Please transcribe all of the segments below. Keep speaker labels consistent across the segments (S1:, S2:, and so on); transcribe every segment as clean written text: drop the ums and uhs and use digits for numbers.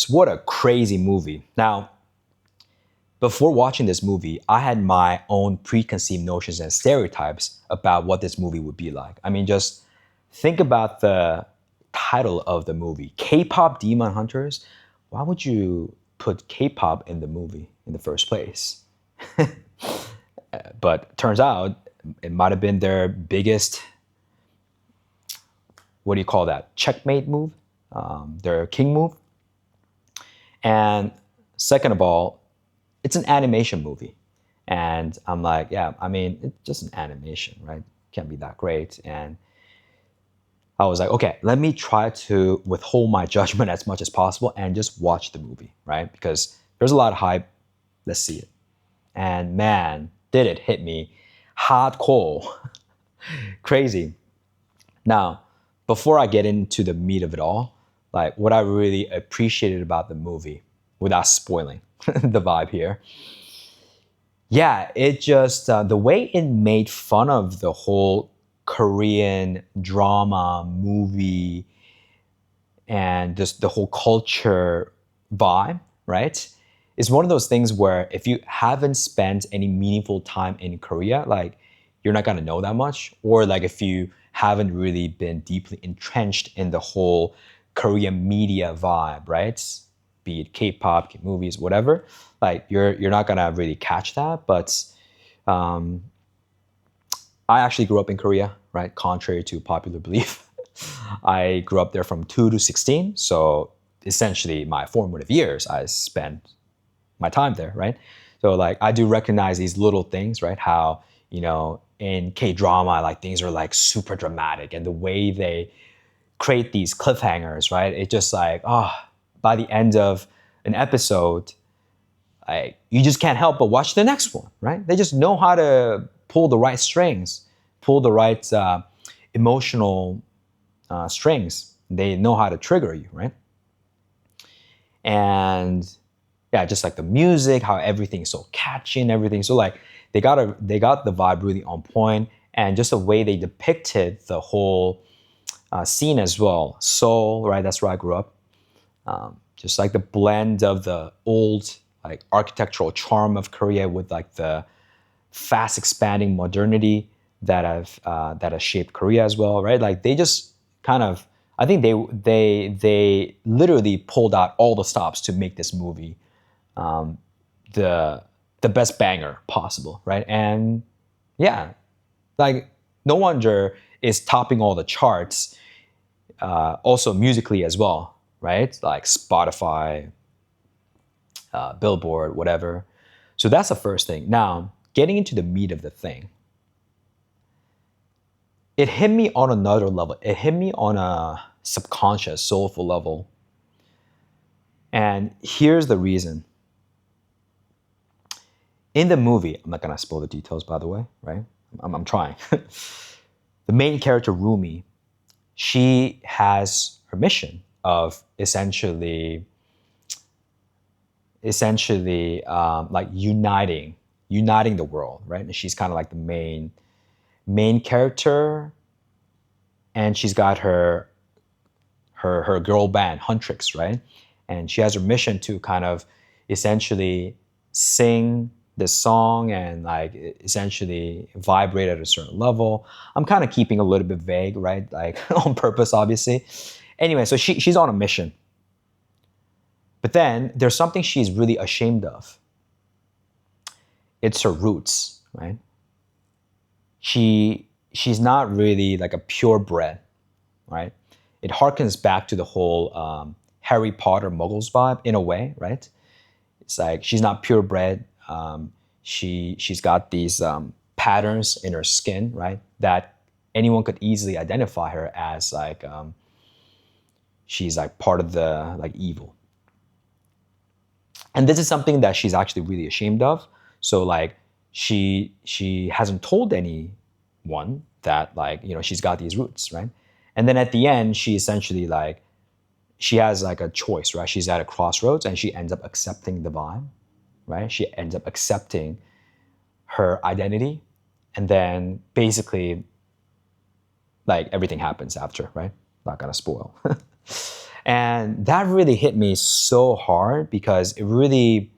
S1: What a crazy movie. Now, before watching this movie, I had my own preconceived notions and stereotypes about what this movie would be like. I mean, just think about the title of the movie, K-pop Demon Hunters. Why would you put K-pop in the movie in the first place? But turns out it might have been their biggest, what do you call that, checkmate move, their king move. And second of all, it's an animation movie. And I'm like, yeah, I mean, it's just an animation, right? Can't be that great. And I was like, okay, let me try to withhold my judgment as much as possible and just watch the movie, right? Because there's a lot of hype. Let's see it. And man, did it hit me hardcore. Crazy. Now, before I get into the meat of it all, like what I really appreciated about the movie, without spoiling the vibe here, yeah, it just the way it made fun of the whole Korean drama movie and just the whole culture vibe, right? It's one of those things where if you haven't spent any meaningful time in Korea, like you're not gonna know that much. Or like if you haven't really been deeply entrenched in the whole Korean media vibe, right? Be it K-pop, movies, whatever, like you're not gonna really catch that. But um, I actually grew up in Korea, right? Contrary to popular belief. I grew up there from 2 to 16. So essentially my formative years, I spent my time there, right? So like I do recognize these little things, right? How, in K-drama, like things are like super dramatic and the way they create these cliffhangers, right? It just like, by the end of an episode, you just can't help but watch the next one, right? They just know how to pull the right strings, pull the right emotional strings. They know how to trigger you, right? And yeah, just like the music, how everything's so catchy and everything. So like they got the vibe really on point, and just the way they depicted the whole scene as well. Seoul, right? That's where I grew up. Just like the blend of the old like architectural charm of Korea with like the fast expanding modernity that has shaped Korea as well, right? Like they just kind of, I think they literally pulled out all the stops to make this movie the the best banger possible, right? And yeah, like no wonder it's topping all the charts, also musically as well, right? Like Spotify, Billboard, whatever. So that's the first thing. Now, getting into the meat of the thing, it hit me on another level. It hit me on a subconscious, soulful level. And here's the reason. In the movie, I'm not gonna spoil the details, by the way, right? I'm trying. The main character, Rumi, she has her mission of essentially like uniting the world, right? And she's kind of like the main character, and she's got her girl band Huntrix, right? And she has her mission to kind of essentially sing this song and like essentially vibrate at a certain level. I'm kind of keeping a little bit vague, right? Like on purpose, obviously. Anyway, so she's on a mission. But then there's something she's really ashamed of. It's her roots, right? She's not really like a purebred, right? It harkens back to the whole Harry Potter Muggles vibe in a way, right? It's like she's not purebred. She's got these patterns in her skin, right? That anyone could easily identify her as like she's like part of the like evil. And this is something that she's actually really ashamed of. So like she hasn't told anyone that like she's got these roots, right? And then at the end, she essentially like she has like a choice, right? She's at a crossroads and she ends up accepting the vibe, right? She ends up accepting her identity, and then basically like everything happens after, right? Not gonna spoil. And that really hit me so hard because it really,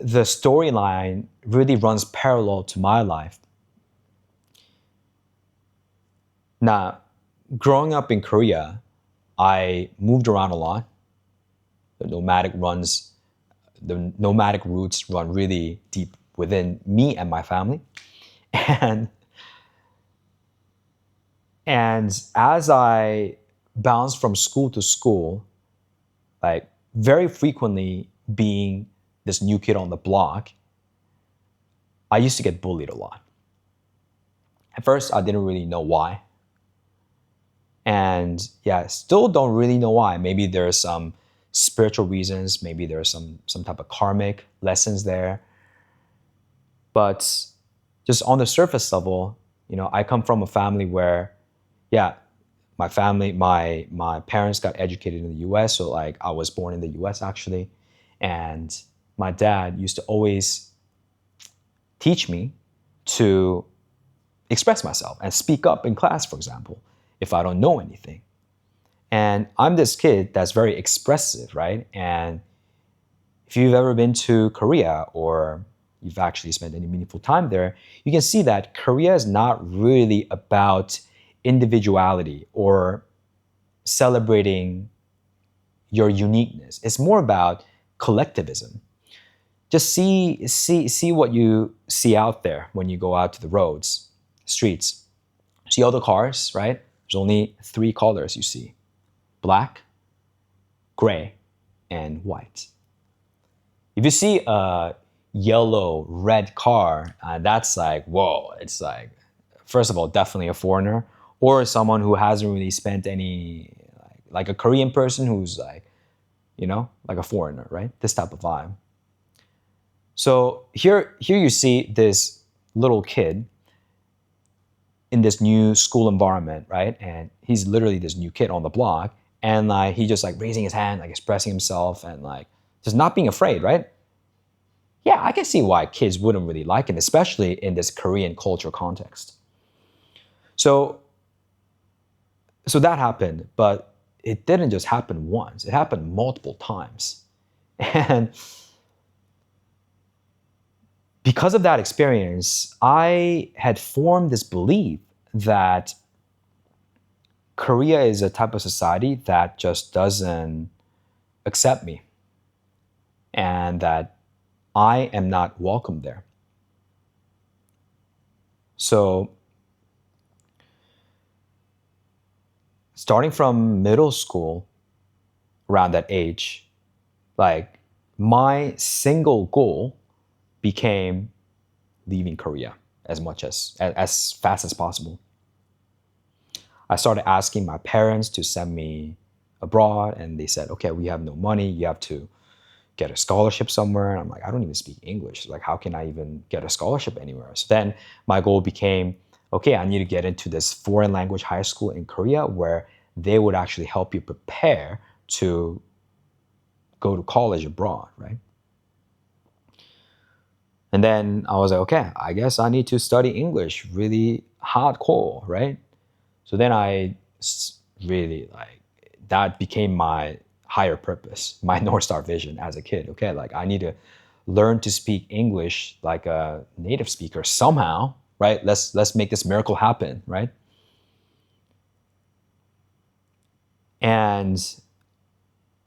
S1: the storyline really runs parallel to my life. Now, growing up in Korea, I moved around a lot. The nomadic runs, the nomadic roots run really deep within me and my family. And and as I bounced from school to school, like very frequently being this new kid on the block, I used to get bullied a lot. At first, I didn't really know why. And yeah, still don't really know why. Maybe there's some spiritual reasons, maybe there's some type of karmic lessons there. But just on the surface level, I come from a family where, yeah, my parents got educated in the US, so like I was born in the US actually. And my dad used to always teach me to express myself and speak up in class, for example, if I don't know anything. And I'm this kid that's very expressive, right? And if you've ever been to Korea or you've actually spent any meaningful time there, you can see that Korea is not really about individuality or celebrating your uniqueness. It's more about collectivism. Just see what you see out there when you go out to the roads, streets. See all the cars, right? There's only three colors you see: black, gray, and white. If you see a yellow, red car, that's like, whoa, it's like, first of all, definitely a foreigner or someone who hasn't really spent any, like a Korean person who's like, like a foreigner, right? This type of vibe. So here you see this little kid in this new school environment, right? And he's literally this new kid on the block, and like he just like raising his hand, like expressing himself, and like just not being afraid, right? Yeah, I can see why kids wouldn't really like him, especially in this Korean culture context. So so that happened, but it didn't just happen once. It happened multiple times. And because of that experience, I had formed this belief that Korea is a type of society that just doesn't accept me and that I am not welcome there. So, starting from middle school, around that age, like my single goal became leaving Korea as fast as possible. I started asking my parents to send me abroad, and they said, "Okay, we have no money. You have to get a scholarship somewhere." And I'm like, "I don't even speak English. Like, how can I even get a scholarship anywhere?" So then my goal became, okay, I need to get into this foreign language high school in Korea where they would actually help you prepare to go to college abroad, right? And then I was like, okay, I guess I need to study English really hardcore, right? So then really like, that became my higher purpose, my North Star vision as a kid. Okay, like I need to learn to speak English like a native speaker somehow, right? Let's make this miracle happen, right? And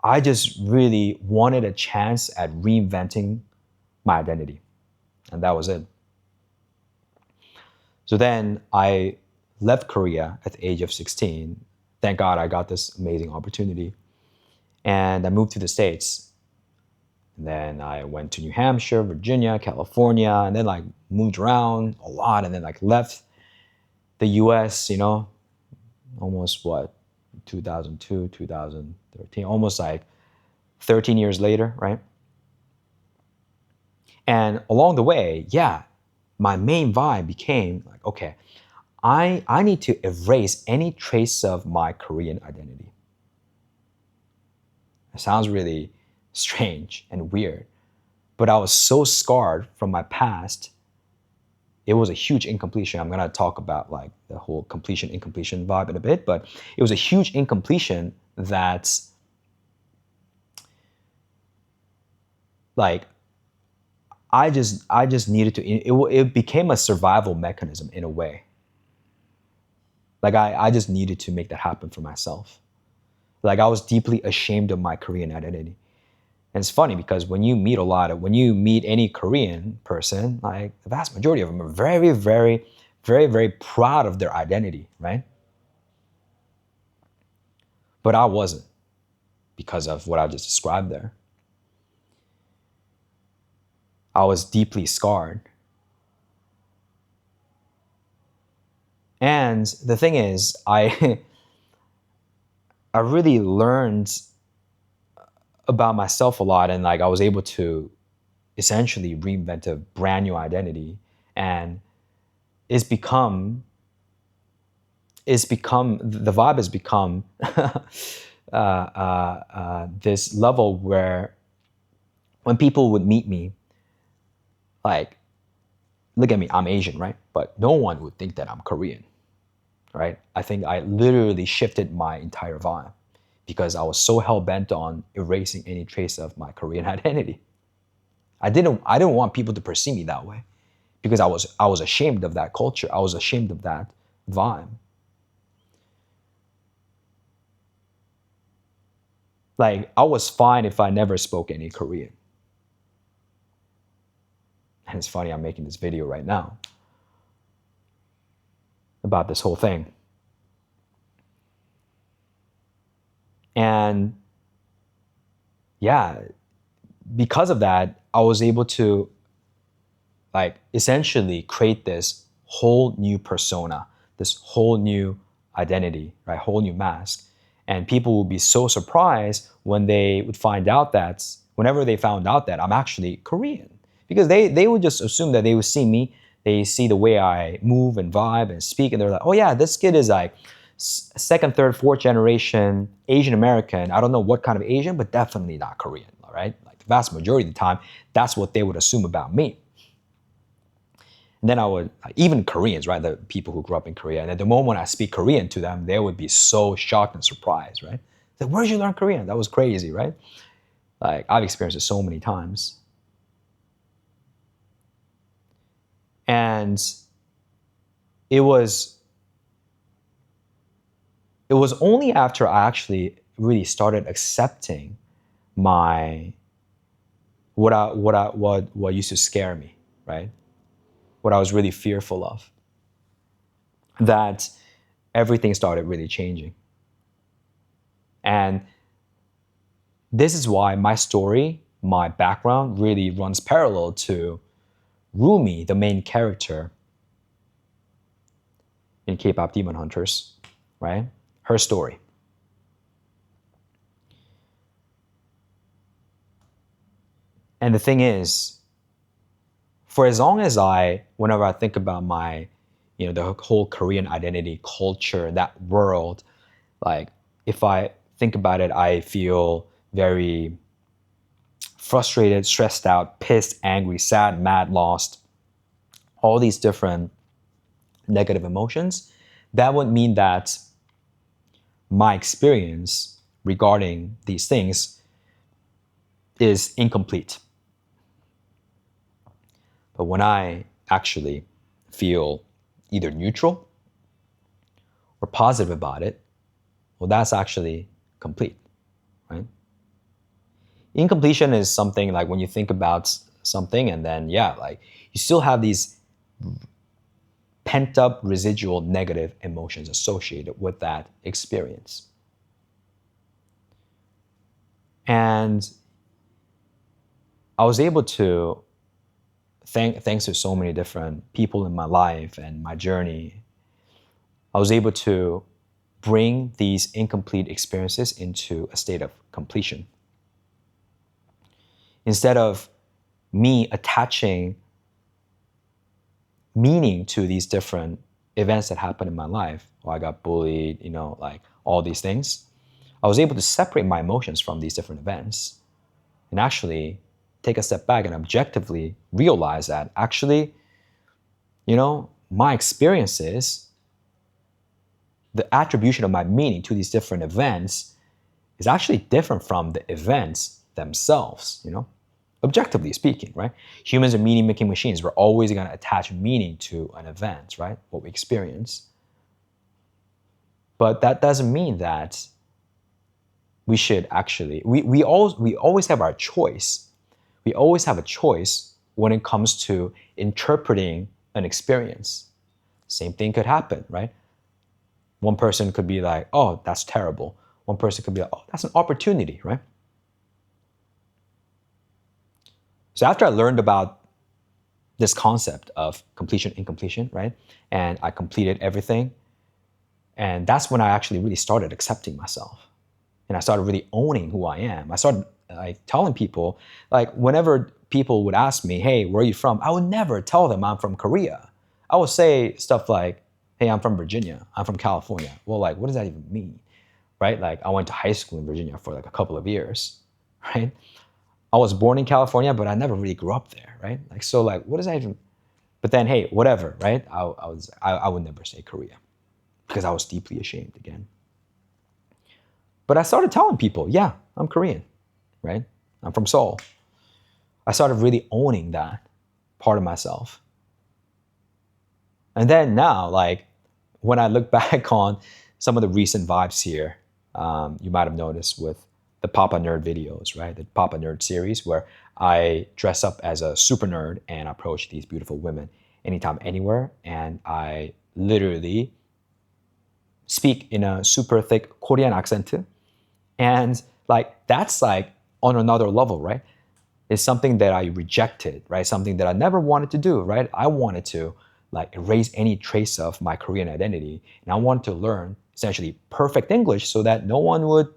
S1: I just really wanted a chance at reinventing my identity. And that was it. So then I left Korea at the age of 16. Thank God I got this amazing opportunity. And I moved to the States. And then I went to New Hampshire, Virginia, California, and then like moved around a lot and then like left the US, almost what, 2002, 2013, almost like 13 years later, right? And along the way, yeah, my main vibe became like, okay, I need to erase any trace of my Korean identity. It sounds really strange and weird, but I was so scarred from my past. it was a huge incompletion. I'm gonna talk about like the whole completion incompletion vibe in a bit, but it was a huge incompletion that like I just needed to. It became a survival mechanism in a way. Like I just needed to make that happen for myself. Like I was deeply ashamed of my Korean identity. And it's funny because when you meet any Korean person, like the vast majority of them are very, very, very, very proud of their identity, right? But I wasn't because of what I just described there. I was deeply scarred. And the thing is, I really learned about myself a lot, and like I was able to essentially reinvent a brand new identity, and it's become the vibe has become this level where when people would meet me, like, look at me, I'm Asian, right? But no one would think that I'm Korean, right? I think I literally shifted my entire vibe because I was so hell bent on erasing any trace of my Korean identity. I didn't want people to perceive me that way because I was ashamed of that culture. I was ashamed of that vibe. Like I was fine if I never spoke any Korean. And it's funny, I'm making this video right now about this whole thing. And yeah, because of that, I was able to like essentially create this whole new persona, this whole new identity, right? Whole new mask. And people would be so surprised when they would find out that, whenever they found out that I'm actually Korean. Because they would just assume that they would see me, they see the way I move and vibe and speak, and they're like, oh yeah, this kid is like second, third, fourth generation Asian American. I don't know what kind of Asian, but definitely not Korean, all right? Like the vast majority of the time, that's what they would assume about me. And then I would, even Koreans, right? The people who grew up in Korea. And at the moment I speak Korean to them, they would be so shocked and surprised, right? Like, where did you learn Korean? That was crazy, right? Like, I've experienced it so many times. And it was only after I actually really started accepting my, what used to scare me, right? What I was really fearful of, that everything started really changing. And this is why my story, my background really runs parallel to Rumi, the main character in K-pop Demon Hunters, right? Her story. And the thing is, for as long as whenever I think about my, the whole Korean identity, culture, that world, like if I think about it, I feel very frustrated, stressed out, pissed, angry, sad, mad, lost, all these different negative emotions. That would mean that my experience regarding these things is incomplete. But when I actually feel either neutral or positive about it, well, that's actually complete, right? Incompletion is something like when you think about something and then, yeah, like you still have these pent up residual negative emotions associated with that experience. And I was able to, thanks to so many different people in my life and my journey, I was able to bring these incomplete experiences into a state of completion. Instead of me attaching meaning to these different events that happened in my life, or I got bullied, like all these things, I was able to separate my emotions from these different events and actually take a step back and objectively realize that actually, my experiences, the attribution of my meaning to these different events is actually different from the events themselves, objectively speaking, right? Humans are meaning making machines. We're always going to attach meaning to an event, right? What we experience. But that doesn't mean that we should actually, we always have our choice. We always have a choice when it comes to interpreting an experience. Same thing could happen, right? One person could be like, oh, that's terrible. One person could be like, oh, that's an opportunity, right? So after I learned about this concept of completion, incompletion, right? And I completed everything. And that's when I actually really started accepting myself. And I started really owning who I am. I started like telling people, like whenever people would ask me, hey, where are you from? I would never tell them I'm from Korea. I would say stuff like, hey, I'm from Virginia. I'm from California. Well, like, what does that even mean? Right? Like I went to high school in Virginia for like a couple of years, right? I was born in California, but I never really grew up there, right? Like, so like, what does that even, but then, hey, whatever, right? I would never say Korea because I was deeply ashamed again. But I started telling people, yeah, I'm Korean, right? I'm from Seoul. I started really owning that part of myself. And then now, like, when I look back on some of the recent vibes here, you might have noticed with the Papa Nerd videos, right? The Papa Nerd series, where I dress up as a super nerd and approach these beautiful women anytime, anywhere. And I literally speak in a super thick Korean accent. And like, that's like on another level, right? It's something that I rejected, right? Something that I never wanted to do, right? I wanted to like erase any trace of my Korean identity. And I wanted to learn essentially perfect English so that no one would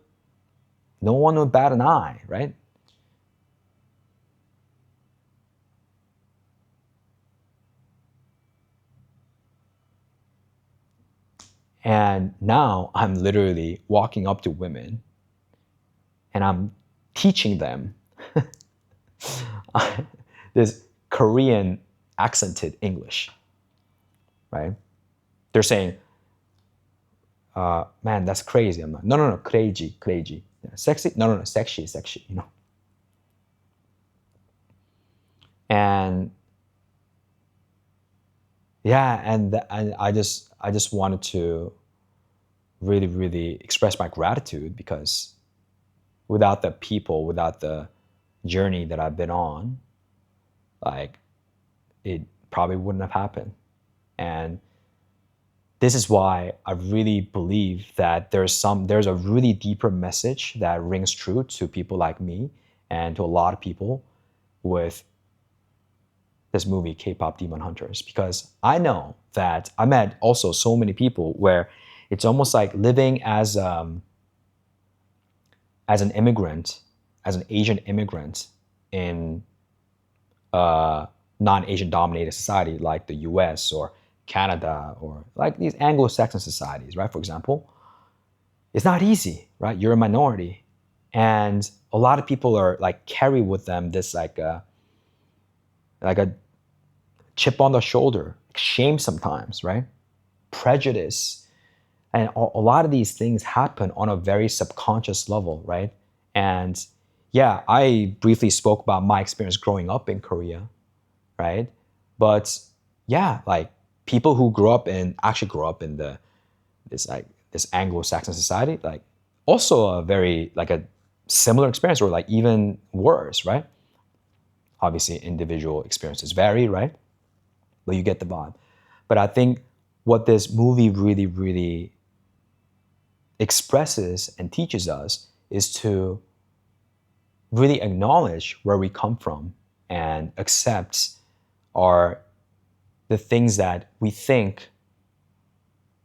S1: bat an eye, right? And now I'm literally walking up to women and I'm teaching them this Korean accented English, right? They're saying, man, that's crazy. I'm like, no, no, no, crazy, crazy. Yeah, sexy? No, no, no, sexy, sexy. And yeah, and I just wanted to really, really express my gratitude because without the people, without the journey that I've been on, like it probably wouldn't have happened. And this is why I really believe that there's a really deeper message that rings true to people like me and to a lot of people with this movie K-pop Demon Hunters, because I know that I met also so many people where it's almost like living as an immigrant, as an Asian immigrant in a non-Asian dominated society like the US or Canada or like these Anglo-Saxon societies, right? For example, it's not easy, right? You're a minority. And a lot of people are like carry with them this like a chip on the shoulder, shame sometimes, right? Prejudice. And a lot of these things happen on a very subconscious level, right? And yeah, I briefly spoke about my experience growing up in Korea, right? But yeah, like people who actually grew up in this Anglo-Saxon society, like also a very like a similar experience or like even worse, right? Obviously, individual experiences vary, right? But you get the vibe. But I think what this movie really, really expresses and teaches us is to really acknowledge where we come from and accept our the things that we think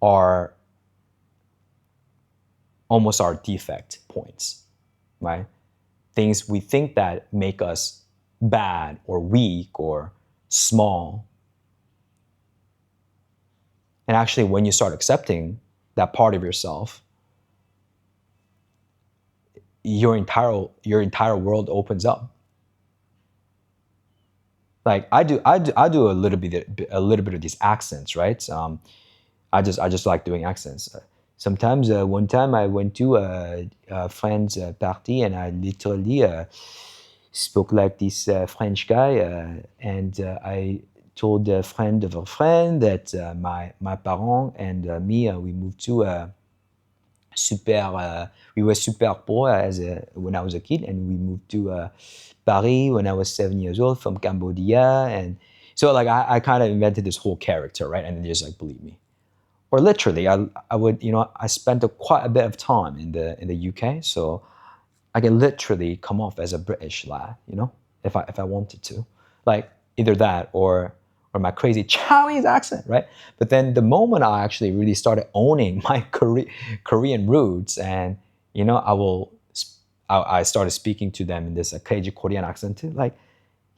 S1: are almost our defect points, right? Things we think that make us bad or weak or small. And actually, when you start accepting that part of yourself, your entire world opens up. Like I do a little bit of these accents, right? I just like doing accents. Sometimes one time I went to a friend's party and I literally spoke like this French guy, and I told a friend of a friend that my parents and me we moved to we were super poor when I was a kid, and we moved to Paris when I was 7 years old from Cambodia, and so like I kind of invented this whole character, right? And they just like believe me. Or literally, I would I spent quite a bit of time in the UK, so I can literally come off as a British lad, if I wanted to, like either that or my crazy Chinese accent, right? But then the moment I actually really started owning my Korean roots, and I started speaking to them in this crazy Korean accent too. Like,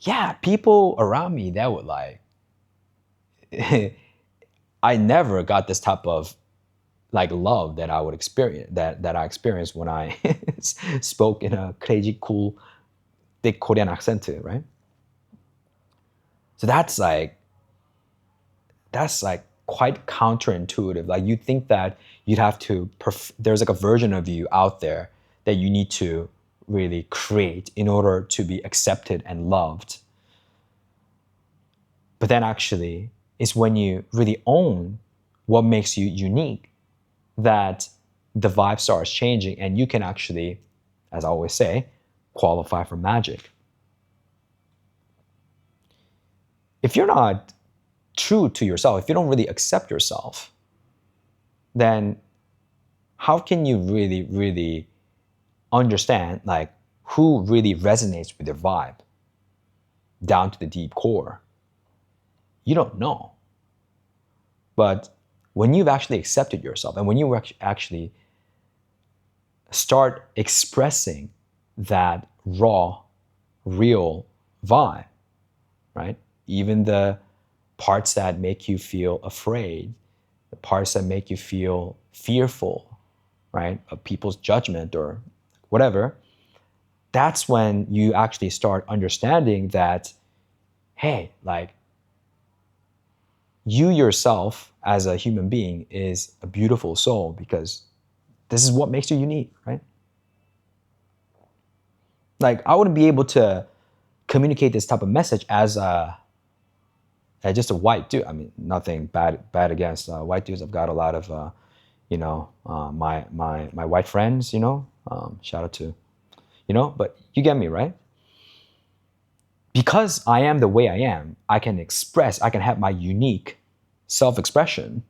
S1: yeah, people around me that would like, I never got this type of like love that I would experience that I experienced when I spoke in a crazy cool big Korean accent too, right? So that's like quite counterintuitive. Like you think that you'd have to there's like a version of you out there that you need to really create in order to be accepted and loved. But then actually it's when you really own what makes you unique that the vibe starts changing and you can actually, as I always say, qualify for magic. If you're not true to yourself, if you don't really accept yourself, then how can you really, really understand like who really resonates with your vibe down to the deep core? You don't know. But when you've actually accepted yourself and when you actually start expressing that raw, real vibe, right? Even the parts that make you feel afraid, the parts that make you feel fearful, right, of people's judgment or whatever, that's when you actually start understanding that, hey, like you yourself as a human being is a beautiful soul because this is what makes you unique, right? Like I wouldn't be able to communicate this type of message as just a white dude. I mean, nothing bad against white dudes. I've got a lot of my white friends. Shout out to but you get me, right? Because I am the way I am, I can express. I can have my unique self-expression.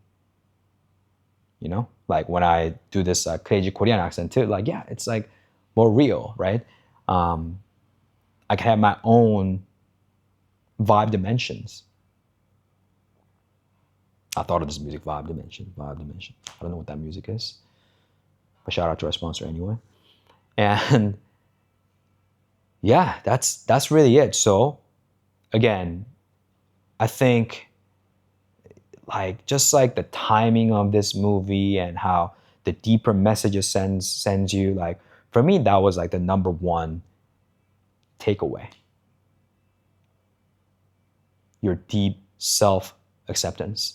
S1: Like when I do this crazy Korean accent too. Like yeah, it's like more real, right? I can have my own vibe dimensions. I thought of this music, vibe dimension, vibe dimension. I don't know what that music is, but shout out to our sponsor anyway. And yeah, that's really it. So again, I think like just like the timing of this movie and how the deeper messages sends you, like for me that was like the number one takeaway. Your deep self acceptance.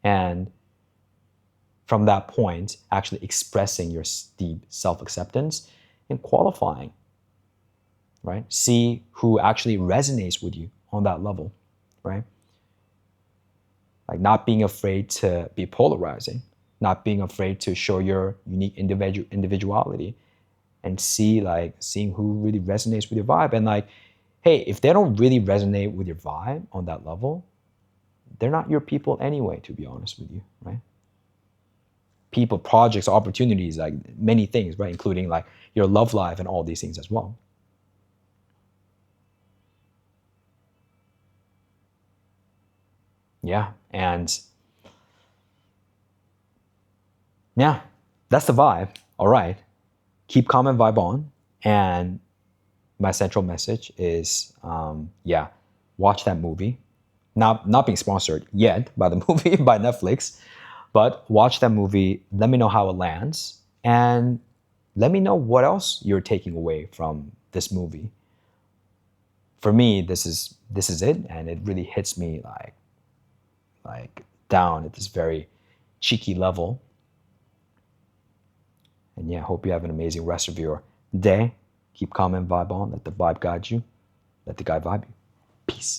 S1: And from that point, actually expressing your deep self-acceptance and qualifying, right? See who actually resonates with you on that level, right? Like not being afraid to be polarizing, not being afraid to show your unique individuality and seeing who really resonates with your vibe. And like, hey, if they don't really resonate with your vibe on that level, they're not your people anyway, to be honest with you, right? People, projects, opportunities, like many things, right? Including like your love life and all these things as well. Yeah. And yeah, that's the vibe. All right. Keep calm and vibe on. And my central message is, yeah, watch that movie. Not being sponsored yet by the movie, by Netflix, but watch that movie. Let me know how it lands. And let me know what else you're taking away from this movie. for me, this is it, and it really hits me like down at this very cheeky level. And yeah, hope you have an amazing rest of your day. Keep calm and vibe on. Let the vibe guide you. Let the guy vibe you. Peace.